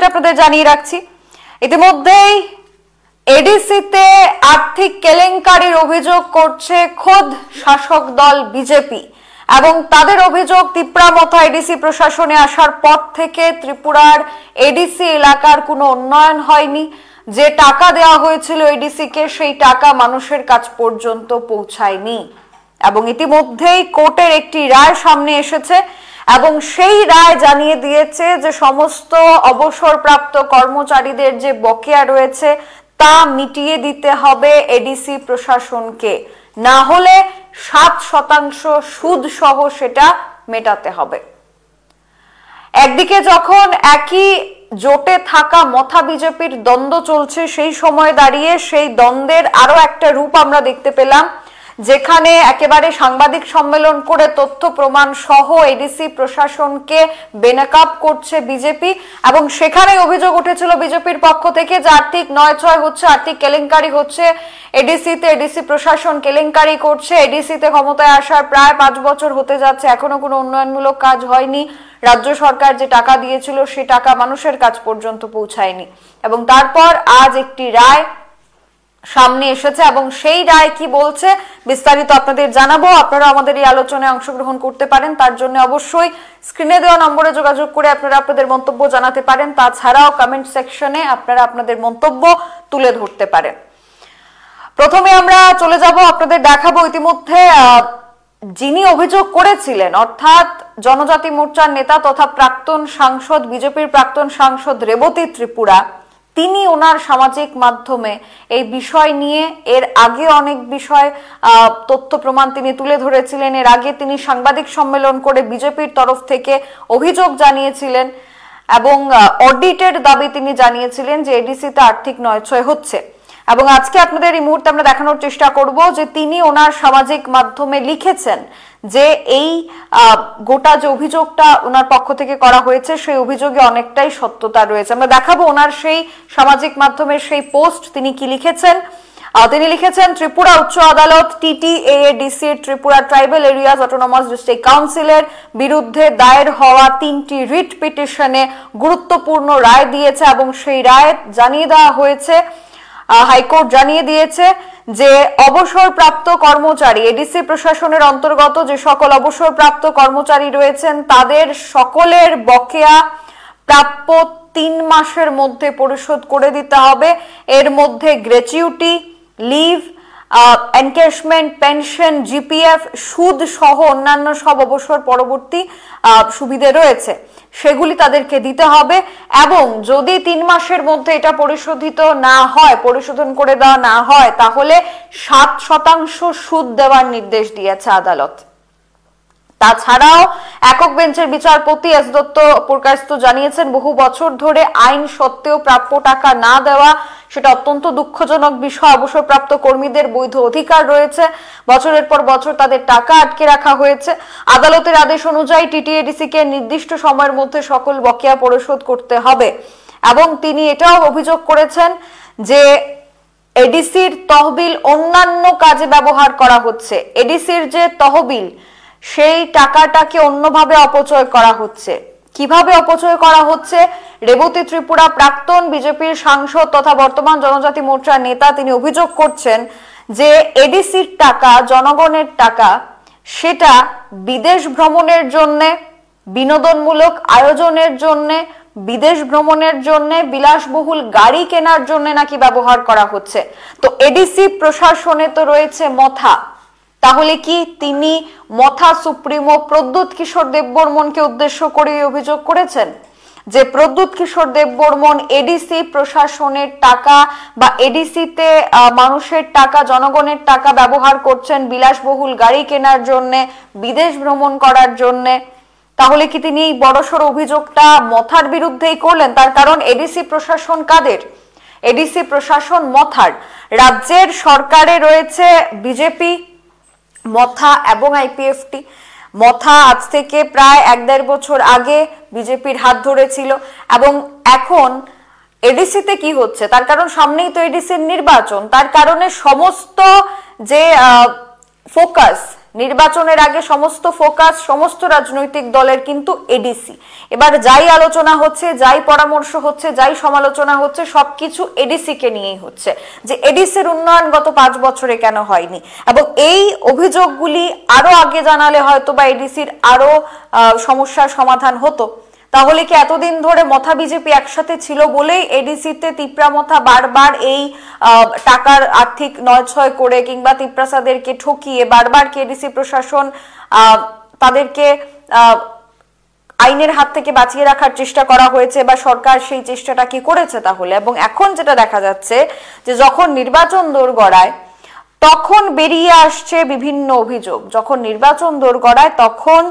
আপনাদের জানিয়ে রাখছি ইতিমধ্যেই এডিসিতে আর্থিক কেলেঙ্কারির অভিযোগ করছে খোদ শাসক দল বিজেপি এবং তাদের অভিযোগ তিপ্রামথা এডিসি প্রশাসনে আসার পর থেকে ত্রিপুরার এডিসি এলাকার কোনো উন্নয়ন হয়নি। যে টাকা দেওয়া হয়েছিল এডিসি কে সেই টাকা মানুষের কাছ পর্যন্ত পৌঁছায়নি এবং ইতিমধ্যেই কোর্টের একটি রায় সামনে এসেছে এবং সেই রায় জানিয়ে দিয়েছে যে সমস্ত অবসরপ্রাপ্ত কর্মচারীদের যে বকেয়া রয়েছে তা মিটিয়ে দিতে হবে এডিসি প্রশাসনকে, না হলে 7% সুদ সহ সেটা মেটাতে হবে। একদিকে যখন একই জোটে থাকা মথা বিজেপির দ্বন্দ্ব চলছে, সেই সময় দাঁড়িয়ে সেই দ্বন্দ্বের আরো একটা রূপ আমরা দেখতে পেলাম, যেখানে একেবারে সাংবাদিক সম্মেলন করে তথ্য প্রমাণ সহ এডিসি প্রশাসনকে বেনাকাব করছে বিজেপি এবং সেখানে অভিযোগ উঠেছিল বিজেপির পক্ষ থেকে যে আর্থিক নয়ছয় হচ্ছে, আর্থিক কেলেঙ্কারি হচ্ছে, এডিসি প্রশাসন কেলেঙ্কারি করছে। এডিসিতে ক্ষমতায় আসার প্রায় 5 বছর হতে যাচ্ছে, এখনো কোনো উন্নয়নমূলক কাজ হয়নি। রাজ্য সরকার যে টাকা দিয়েছিল সে টাকা মানুষের কাছ পর্যন্ত পৌঁছায়নি এবং তারপর আজ একটি রায় সামনে এসেছে এবং সেই রায় কি বলছে বিস্তারিত আপনাদের জানাবো। আপনারা আমাদের এই আলোচনায় অংশগ্রহণ করতে পারেন, তার জন্য অবশ্যই স্ক্রিনে দেওয়া নম্বরে যোগাযোগ করে আপনারা আপনাদের মন্তব্য জানাতে পারেন। তাছাড়াও কমেন্ট সেকশনে আপনারা আপনাদের মন্তব্য তুলে ধরতে পারেন। প্রথমে আমরা চলে যাব, আপনাদের দেখাবো ইতিমধ্যে যিনি অভিযোগ করেছিলেন অর্থাৎ জনজাতি মোর্চার নেতা তথা প্রাক্তন সাংসদ, বিজেপির প্রাক্তন সাংসদ রেবতী ত্রিপুরা, তিনি ওনার সামাজিক মাধ্যমে এই বিষয় নিয়ে এর আগে অনেক বিষয় তথ্য প্রমাণ তিনি তুলে ধরেছিলেন। এর আগে তিনি সাংবাদিক সম্মেলন করে বিজেপির তরফ থেকে অভিযোগ জানিয়েছিলেন এবং অডিটের দাবি তিনি জানিয়েছিলেন যে এডিসিতে আর্থিক নয়ছয় হচ্ছে এবং আজকে আপনাদের এই মুহূর্তে আমরা দেখানোর চেষ্টা করব যে তিনি ওনার সামাজিক মাধ্যমে লিখেছেন যে এই গোটা যে অভিযোগটা ওনার পক্ষ থেকে করা হয়েছে সেই অভিযোগে অনেকটাই সত্যতা রয়েছে। আমরা দেখাবো ওনার সেই সামাজিক মাধ্যমের সেই পোস্ট, তিনি কি লিখেছেন। তিনি লিখেছেন, ত্রিপুরা উচ্চ আদালত TTAADC Tripura tribal areas autonomous district কাউন্সিলের বিরুদ্ধে দায়ের হওয়া 3টি রিট পিটিশনে গুরুত্বপূর্ণ রায় দিয়েছে এবং সেই রায় জানিয়ে দেওয়া হয়েছে, হাইকোর্ট জানিয়ে দিয়েছে যে অবসরপ্রাপ্ত কর্মচারী এডিসি প্রশাসনের অন্তর্গত যে সকল অবসরপ্রাপ্ত কর্মচারী রয়েছেন তাদের সকলের বকেয়া প্রাপ্য 3 মাসের মধ্যে পরিশোধ করে দিতে হবে। এর মধ্যে gratuity, leave, encashment, pension, GPF, সুদ সহ অন্যান্য সব অবসর পরবর্তী সুবিধা রয়েছে, সেগুলি তাদেরকে দিতে হবে এবং যদি 3 মাসের মধ্যে এটা পরিশোধিত না হয়, পরিশোধন করে দেওয়া না হয়, তাহলে 7% সুদ দেওয়ার নির্দেশ দিয়েছে আদালত। তাছাড়াও একক বেঞ্চের বিচারপতি এস দত্ত পুরকায়স্থ জানিয়েছেন, বহু বছর ধরে আইন সত্ত্বেও প্রাপ্য টাকা না দেওয়া সেটা অত্যন্ত দুঃখজনক বিষয়। অবসরপ্রাপ্ত কর্মীদের বৈধ অধিকার রয়েছে, বছরের পর বছর তাদের টাকা আটকে রাখা হয়েছে। আদালতের আদেশ অনুযায়ী TTADC কে নির্দিষ্ট সময়ের মধ্যে সকল বকেয়া পরিশোধ করতে হবে এবং তিনি এটাও অভিযোগ করেছেন যে এডিসির তহবিল অন্যান্য কাজে ব্যবহার করা হচ্ছে। এডিসির যে তহবিল সেই টাকাটাকে অন্যভাবে অপচয় করা হচ্ছে। কিভাবে অপচয় করা হচ্ছে? রেবতী ত্রিপুরা প্রাক্তন বিজেপির সাংসদ তথা বর্তমান জনজাতি মোর্চার নেতা, তিনি অভিযোগ করছেন যে এডিসির টাকা, জনগণের টাকা, সেটা বিদেশ ভ্রমণের জন্য, বিনোদনমূলক আয়োজনের জন্য, বিদেশ ভ্রমণের জন্য, বিলাসবহুল গাড়ি কেনার জন্য নাকি ব্যবহার করা হচ্ছে। তো এডিসি প্রশাসনে তো রয়েছে মথা, তাহলে কি তিনি মথা সুপ্রিমো প্রদ্যুৎ কিশোর দেববর্মনকে উদ্দেশ্য করে অভিযোগ করেছেন যে প্রদ্যুৎ কিশোর দেববর্মন এডিসি প্রশাসনের টাকা বা এডিসিতে মানুষের টাকা, জনগণের টাকা ব্যবহার করছেন বিলাসবহুল গাড়ি কেনার জন্য, বিদেশ ভ্রমণ করার জন্য? তাহলে কি তিনি এই বড়সড় অভিযোগটা মথার বিরুদ্ধেই করলেন? তার কারণ এডিসি প্রশাসন কাদের? এডিসি প্রশাসন মথার। রাজ্যের সরকারে রয়েছে বিজেপি, মথা এবং IPFT। মথা আজ থেকে প্রায় 1-1.5 বছর আগে বিজেপির হাত ধরেছিল এবং এখন এডিসিতে কি হচ্ছে? তার কারণ সামনেই তো এডিসির নির্বাচন, তার কারণে সমস্ত যে ফোকাস নির্বাচনের আগে সমস্ত ফোকাস সমস্ত রাজনৈতিক দলের কিন্তু এডিসি। এবার যাই আলোচনা হচ্ছে, যাই পরামর্শ হচ্ছে, যাই সমালোচনা হচ্ছে, সবকিছু এডিসি কে নিয়েই হচ্ছে, যে এডিসির উন্নয়ন গত 5 বছরে কেন হয়নি। এবং এই অভিযোগগুলি আরো আগে জানালে হয়তো বা এডিসির আরো সমস্যার সমাধান হতো। তাহলে কি এতদিন ধরে মথা বিজেপি একসাথে ছিল বলেই এডিসিতে তিপ্রা মথা বারবার এই টাকার আর্থিক নয়ছয় করে কিংবা তিপ্রাসাদেরকে ঠকিয়ে বারবার এডিসি প্রশাসন তাদেরকে আইনের হাত থেকে বাঁচিয়ে রাখার চেষ্টা করা হয়েছে, বা সরকার সেই চেষ্টাটা কি করেছে তাহলে? এবং এখন যেটা দেখা যাচ্ছে যে যখন নির্বাচন দোরগড়ায় তখন বেরিয়ে আসছে বিভিন্ন অভিযোগ। যখন নির্বাচন দোরগড়ায় তখন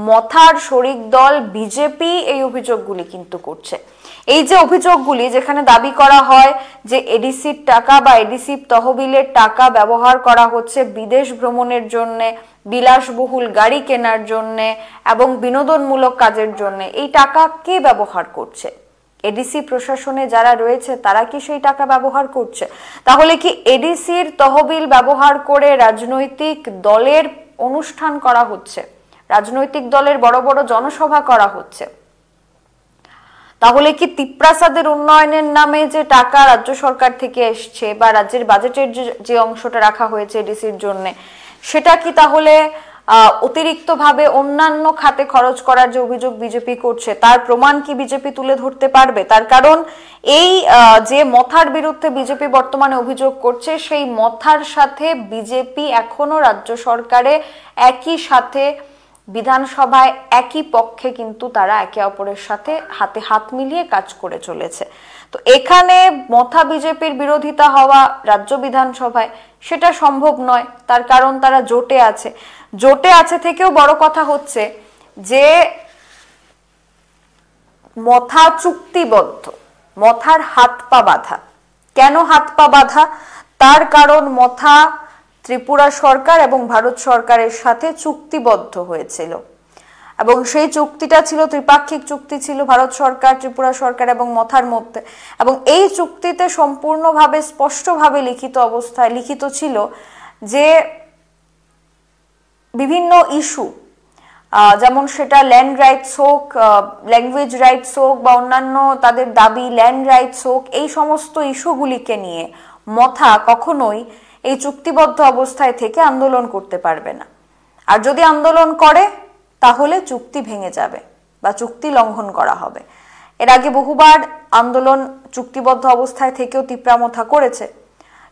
মথার শরিক দল বিজেপি এই অভিযোগগুলি কিন্তু করছে। এই যে অভিযোগগুলি, যেখানে দাবি করা হয় যে এডিসির টাকা বা এডিসি তহবিলের টাকা ব্যবহার করা হচ্ছে বিদেশ ভ্রমণের জন্য, বিলাসবহুল গাড়ি কেনার জন্য এবং বিনোদনমূলক কাজের জন্য, এই টাকা কে ব্যবহার করছে? এডিসি প্রশাসনে যারা রয়েছে তারা কি সেই টাকা ব্যবহার করছে? তাহলে কি এডিসির তহবিল ব্যবহার করে রাজনৈতিক দলের অনুষ্ঠান করা হচ্ছে, রাজনৈতিক দলের বড় বড় জনসভা করা হচ্ছে? তাহলে কি তিপ্রাসাদের উন্নয়নের নামে যে টাকা রাজ্য সরকার থেকে এসছে বা রাজ্যের বাজেটের যে অংশটা রাখা হয়েছে এডিসির জন্য, সেটা কি তাহলে অতিরিক্ত ভাবে অন্যান্য খাতে খরচ করার যে অভিযোগ বিজেপি করছে তার প্রমাণ কি বিজেপি তুলে ধরতে পারবে? তার কারণ এই যে মথার বিরুদ্ধে বিজেপি বর্তমানে অভিযোগ করছে, সেই মথার সাথে বিজেপি এখনো রাজ্য সরকারে একই সাথে বিধানসভায় একই পক্ষে কিন্তু তারা একে অপরের সাথে হাতে হাত মিলিয়ে কাজ করে চলেছে। তো এখানে মথা বিজেপির বিরোধিতা হওয়া রাজ্য বিধানসভায় সেটা সম্ভব নয়, তার কারণ তারা জোটে আছে। জোটে আছে থেকেও বড় কথা হচ্ছে যে মথা চুক্তিবদ্ধ, মথার হাত পা বাঁধা। কেন হাত পা বাঁধা? তার কারণ মথা ত্রিপুরা সরকার এবং ভারত সরকারের সাথে চুক্তিবদ্ধ হয়েছিল, এবং সেই চুক্তিটা ছিল ত্রিপাক্ষিক চুক্তি, ছিল ভারত সরকার, ত্রিপুরা সরকার এবং মথার মধ্যে। এবং এই চুক্তিতে সম্পূর্ণভাবে স্পষ্টভাবে লিখিত ছিল যে বিভিন্ন ইস্যু, যেমন সেটা ল্যান্ড রাইটস হোক, ল্যাঙ্গুয়েজ রাইটস হোক বা অন্যান্য তাদের দাবি ল্যান্ড রাইটস হোক, এই সমস্ত ইস্যুগুলিকে নিয়ে মথা কখনোই এই চুক্তিবদ্ধ অবস্থায় থেকে আন্দোলন করতে পারবে না। আর যদি আন্দোলন করে তাহলে চুক্তি ভেঙে যাবে বা চুক্তি লঙ্ঘন করা হবে। এর আগে বহুবার আন্দোলন চুক্তিবদ্ধ অবস্থায় থেকেও তিপ্রা মথা করেছে,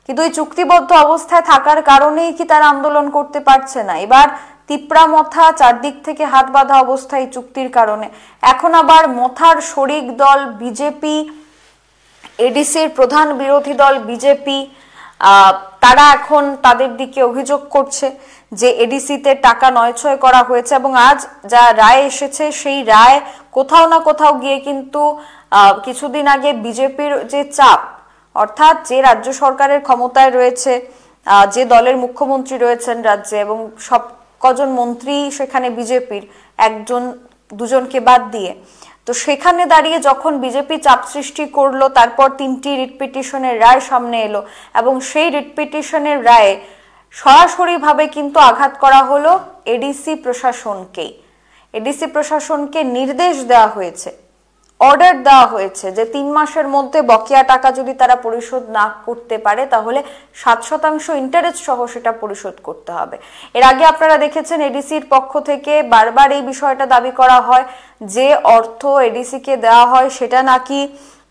কিন্তু এই চুক্তিবদ্ধ অবস্থায় থাকার কারণেই কি তারা আন্দোলন করতে পারছে না? এবার তিপ্রা মথা চারদিক থেকে হাত বাঁধা অবস্থায় চুক্তির কারণে। এখন আবার মথার শরিক দল বিজেপি, এডিসির প্রধান বিরোধী দল বিজেপি, তারা এখন তাদের দিকে অভিযোগ করছে যে এডিসিতে টাকা নয়ছয় করা হয়েছে। এবং আজ যা রায় এসেছে, সেই রায় কোথাও না কোথাও গিয়ে কিন্তু কিছুদিন আগে বিজেপির যে চাপ, অর্থাৎ যে রাজ্য সরকারের ক্ষমতায় রয়েছে, যে দলের মুখ্যমন্ত্রী রয়েছেন রাজ্যে এবং সব কজন মন্ত্রী সেখানে বিজেপির, একজন দুজনকে বাদ দিয়ে, তো সেখানে দাঁড়িয়ে যখন বিজেপি চাপ সৃষ্টি করলো, তারপর 3টি রিট পিটিশনের রায় সামনে এলো এবং সেই রিট পিটিশনের রায়ে সরাসরিভাবে কিন্তু আঘাত করা হলো এডিসি প্রশাসনকে। এডিসি প্রশাসনকে নির্দেশ দেওয়া হয়েছে, অর্ডার দেওয়া হয়েছে যে 3 মাসের মধ্যে বকেয়া টাকা যদি তারা পরিশোধ না করতে পারে তাহলে 7% ইন্টারেস্ট সহ সেটা পরিশোধ করতে হবে। এর আগে আপনারা দেখেছেন এডিসির পক্ষ থেকে বারবার এই বিষয়টা দাবি করা হয় যে অর্থ এডিসিকে দেওয়া হয় সেটা নাকি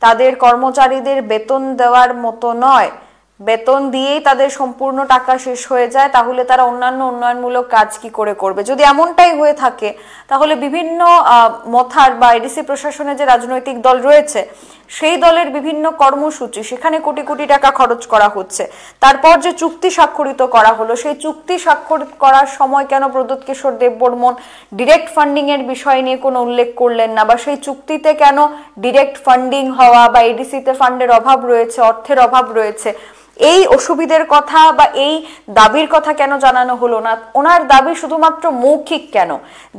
তাদের কর্মচারীদের বেতন দেওয়ার মতো নয়, বেতন দিয়েই তাদের সম্পূর্ণ টাকা শেষ হয়ে যায়, তাহলে তারা অন্যান্য উন্নয়নমূলক কাজ কি করে করবে? যদি এমনটাই হয়ে থাকে তাহলে বিভিন্ন মথার বা এডিসি প্রশাসনে যে রাজনৈতিক দল রয়েছে সেই দলের বিভিন্ন কর্মসূচি, সেখানে কোটি কোটি টাকা খরচ করা হচ্ছে। তারপর যে চুক্তি স্বাক্ষরিত করা হলো, সেই চুক্তি স্বাক্ষরিত করার সময় কেন প্রদ্যোৎ কিশোর দেববর্মন ডিরেক্ট ফান্ডিং এর বিষয় নিয়ে কোনো উল্লেখ করলেন না, বা সেই চুক্তিতে কেন ডিরেক্ট ফান্ডিং হওয়া বা এডিসিতে ফান্ডের অভাব রয়েছে, অর্থের অভাব রয়েছে, এই অসুবিধার কথা বা এই দাবির কথা কেন জানানো হলো না? ওনার দাবি শুধুমাত্র মৌখিক কেন?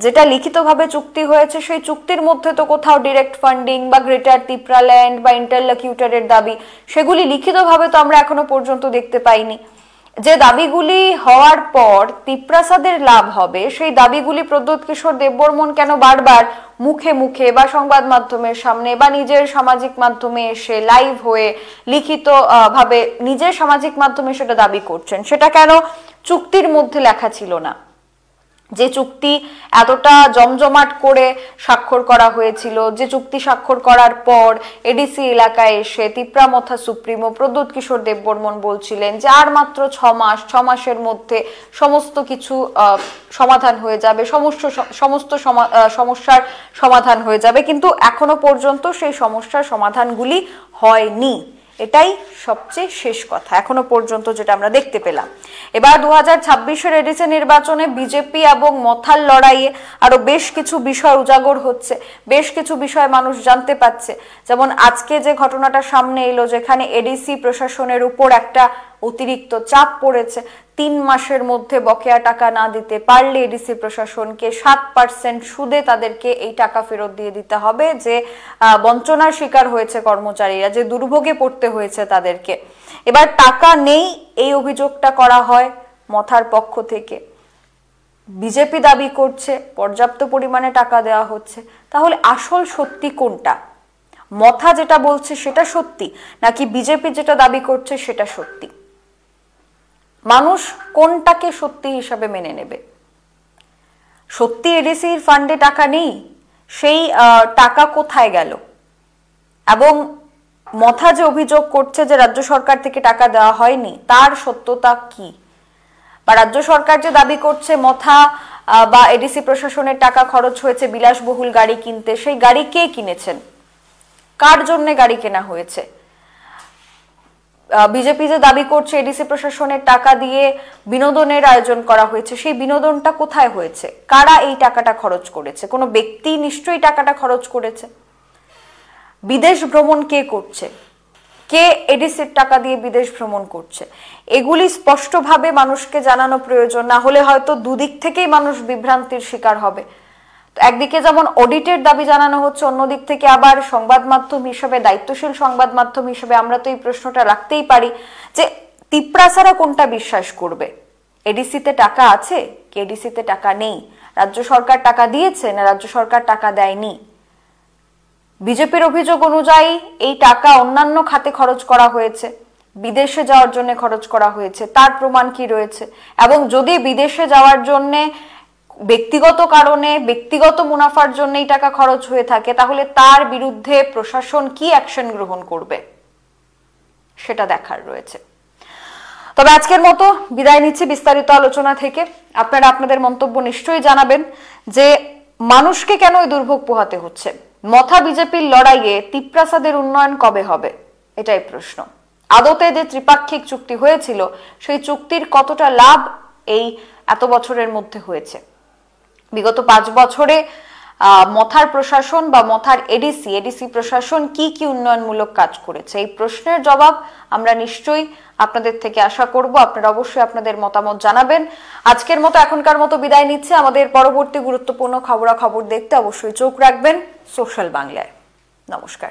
যেটা লিখিতভাবে চুক্তি হয়েছে সেই চুক্তির মধ্যে তো কোথাও ডিরেক্ট ফান্ডিং বা গ্রেটার তিপ্রা ল্যান্ড বা ইন্টারলকিউটরের দাবি, সেগুলি লিখিতভাবে তো আমরা এখনো পর্যন্ত দেখতে পাইনি। যে দাবিগুলি হওয়ার পর তিপ্রাসাদের লাভ হবে, সেই দাবিগুলি প্রদ্যোৎ কিশোর দেববর্মন কেন বারবার মুখে মুখে বা সংবাদ মাধ্যমের সামনে বা নিজের সামাজিক মাধ্যমে এসে লাইভ হয়ে লিখিত ভাবে নিজের সামাজিক মাধ্যমে সেটা দাবি করছেন? সেটা কেন চুক্তির মধ্যে লেখা ছিল না? যে চুক্তি এতটা জমজমাট করে স্বাক্ষর করা হয়েছিল, যে চুক্তি স্বাক্ষর করার পর এডিসি এলাকায় এসে তিপ্রামথা সুপ্রিমো প্রদ্যোৎ কিশোর দেববর্মন বলছিলেন যে আর মাত্র 6 মাসের মধ্যে সমস্ত কিছু সমাধান হয়ে যাবে, সমস্ত সমস্যার সমাধান হয়ে যাবে, কিন্তু এখনো পর্যন্ত সেই সমস্যার সমাধানগুলি হয়নি। এটাই সবচেয়ে শেষ কথা এখনো পর্যন্ত যেটা আমরা দেখতে পেলাম। এবার 2026-এর এডিসি নির্বাচনে বিজেপি এবং মথার লড়াইয়ে আরো বেশ কিছু বিষয় উজাগর হচ্ছে, বেশ কিছু বিষয় মানুষ জানতে পাচ্ছে। যেমন আজকে যে ঘটনাটা সামনে এলো, যেখানে এডিসি প্রশাসনের উপর একটা অতিরিক্ত চাপ পড়েছে, 3 মাসের মধ্যে বকেয়া টাকা না দিতে পারলে এডিসি প্রশাসনকে 7% সুদে তাদেরকে এই টাকা ফেরত দিয়ে দিতে হবে, যে বঞ্চনার শিকার হয়েছে কর্মচারীরা, যে দুর্ভোগে পড়তে হয়েছে তাদেরকে। এবার টাকা নেই এই অভিযোগটা করা হয় মথার পক্ষ থেকে। বিজেপি দাবি করছে পর্যাপ্ত পরিমাণে টাকা দেওয়া হচ্ছে। তাহলে আসল সত্যি কোনটা? মথা যেটা বলছে সেটা সত্যি, নাকি বিজেপি যেটা দাবি করছে সেটা সত্যি? মানুষ কোনটাকে সত্যি হিসাবে মেনে নেবে? সত্যি এডিসির ফান্ডে টাকা নেই, সেই টাকা কোথায় গেল? এবং মথা যে অভিযোগ করছে যে রাজ্য সরকার থেকে টাকা দেওয়া হয়নি, তার সত্যতা কি? বা রাজ্য সরকার যে দাবি করছে মথা বা এডিসি প্রশাসনের টাকা খরচ হয়েছে বিলাসবহুল গাড়ি কিনতে, সেই গাড়ি কে কিনেছেন? কার জন্য গাড়ি কেনা হয়েছে? বিজেপি যে দাবি করছে এডিসি প্রশাসনের টাকা দিয়ে বিনোদনের আয়োজন করা হয়েছে, সেই বিনোদনটা কোথায় হয়েছে? কারা এই টাকাটা খরচ করেছে? কোনো ব্যক্তি নিশ্চয়ই টাকাটা খরচ করেছে। বিদেশ ভ্রমণ কে করছে? কে এডিসির টাকা দিয়ে বিদেশ ভ্রমণ করছে? এগুলি স্পষ্টভাবে মানুষকে জানানো প্রয়োজন, না হলে হয়তো দুদিক থেকেই মানুষ বিভ্রান্তির শিকার হবে। একদিকে যেমন অডিটের দাবি জানানো হচ্ছে, অন্যদিক থেকে আবার সংবাদ মাধ্যম হিসেবে, দায়িত্বশীল সংবাদ মাধ্যম হিসেবে আমরা তো এই প্রশ্নটা রাখতেই পারি যে তিপ্রাসারা কোনটা বিশ্বাস করবে? এডিসিতে টাকা আছে কি এডিসিতে টাকা নেই? রাজ্য সরকার টাকা দিয়েছে না রাজ্য সরকার টাকা দেয়নি? বিজেপির অভিযোগ অনুযায়ী এই টাকা অন্যান্য খাতে খরচ করা হয়েছে, বিদেশে যাওয়ার জন্য খরচ করা হয়েছে, তার প্রমাণ কি রয়েছে? এবং যদি বিদেশে যাওয়ার জন্য ব্যক্তিগত কারণে, ব্যক্তিগত মুনাফার জন্য এই টাকা খরচ হয়ে থাকে, তাহলে তার বিরুদ্ধে প্রশাসন কি অ্যাকশন গ্রহণ করবে সেটা দেখার রয়েছে। তবে আজকের মতো বিদায় নিচ্ছি বিস্তারিত আলোচনা থেকে। আপনারা আপনাদের মন্তব্য নিশ্চয়ই জানাবেন যে মানুষকে কেন এই দুর্ভোগ পোহাতে হচ্ছে। মথা বিজেপির লড়াইয়ে তিপ্রাসাদের উন্নয়ন কবে হবে, এটাই প্রশ্ন। আদতে যে ত্রিপাক্ষিক চুক্তি হয়েছিল, সেই চুক্তির কতটা লাভ এই এত বছরের মধ্যে হয়েছে? বিগত 5 বছরে মথার প্রশাসন বা মথার এডিসি প্রশাসন কি কি উন্নয়নমূলক কাজ করেছে? এই প্রশ্নের জবাব আমরা নিশ্চয়ই আপনাদের থেকে আশা করব। আপনারা অবশ্যই আপনাদের মতামত জানাবেন। আজকের মতো এখনকার মতো বিদায় নিচ্ছে। আমাদের পরবর্তী গুরুত্বপূর্ণ খবরাখবর দেখতে অবশ্যই চোখ রাখবেন সোশ্যাল বাংলায়। নমস্কার।